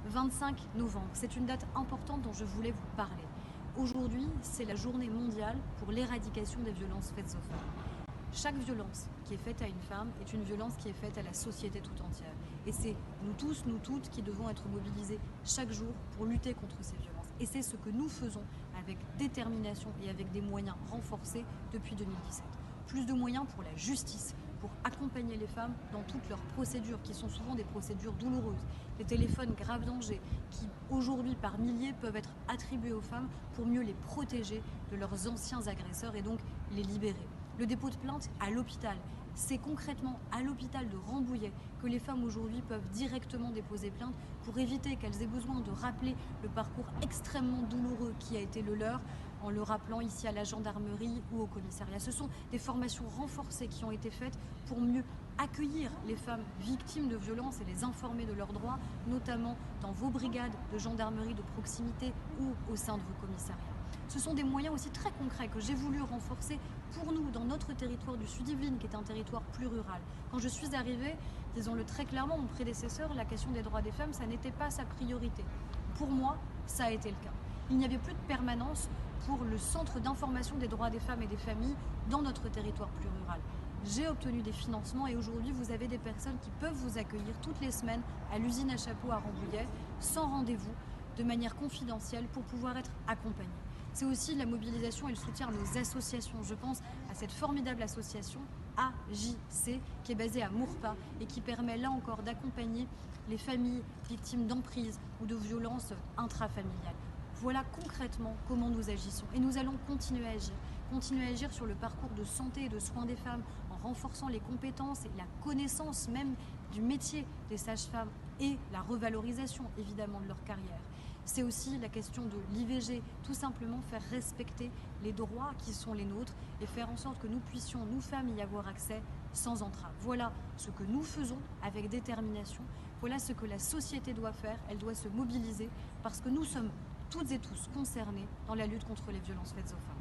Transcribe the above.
25 novembre, c'est une date importante dont je voulais vous parler. Aujourd'hui, c'est la journée mondiale pour l'éradication des violences faites aux femmes. Chaque violence qui est faite à une femme est une violence qui est faite à la société tout entière. Et c'est nous tous, nous toutes qui devons être mobilisés chaque jour pour lutter contre ces violences. Et c'est ce que nous faisons avec détermination et avec des moyens renforcés depuis 2017. Plus de moyens pour la justice, pour accompagner les femmes dans toutes leurs procédures, qui sont souvent des procédures douloureuses, des téléphones grave danger, qui aujourd'hui par milliers peuvent être attribués aux femmes pour mieux les protéger de leurs anciens agresseurs et donc les libérer. Le dépôt de plainte à l'hôpital, c'est concrètement à l'hôpital de Rambouillet que les femmes aujourd'hui peuvent directement déposer plainte pour éviter qu'elles aient besoin de rappeler le parcours extrêmement douloureux qui a été le leur en le rappelant ici à la gendarmerie ou au commissariat. Ce sont des formations renforcées qui ont été faites pour mieux accueillir les femmes victimes de violences et les informer de leurs droits, notamment dans vos brigades de gendarmerie de proximité ou au sein de vos commissariats. Ce sont des moyens aussi très concrets que j'ai voulu renforcer pour nous dans notre territoire du Sud-Yvelines, qui est un territoire plus rural. Quand je suis arrivée, disons-le très clairement, mon prédécesseur, la question des droits des femmes, ça n'était pas sa priorité. Pour moi, ça a été le cas. Il n'y avait plus de permanence pour le centre d'information des droits des femmes et des familles dans notre territoire plus rural. J'ai obtenu des financements et aujourd'hui vous avez des personnes qui peuvent vous accueillir toutes les semaines à l'usine à chapeaux à Rambouillet, sans rendez-vous, de manière confidentielle pour pouvoir être accompagnés. C'est aussi la mobilisation et le soutien à nos associations. Je pense à cette formidable association AJC qui est basée à Mourpas et qui permet là encore d'accompagner les familles victimes d'emprise ou de violences intrafamiliales. Voilà concrètement comment nous agissons et nous allons continuer à agir sur le parcours de santé et de soins des femmes en renforçant les compétences et la connaissance même du métier des sages-femmes et la revalorisation évidemment de leur carrière. C'est aussi la question de l'IVG, tout simplement faire respecter les droits qui sont les nôtres et faire en sorte que nous puissions, nous femmes, y avoir accès sans entrave. Voilà ce que nous faisons avec détermination, voilà ce que la société doit faire, elle doit se mobiliser parce que nous sommes toutes et tous concernés dans la lutte contre les violences faites aux femmes.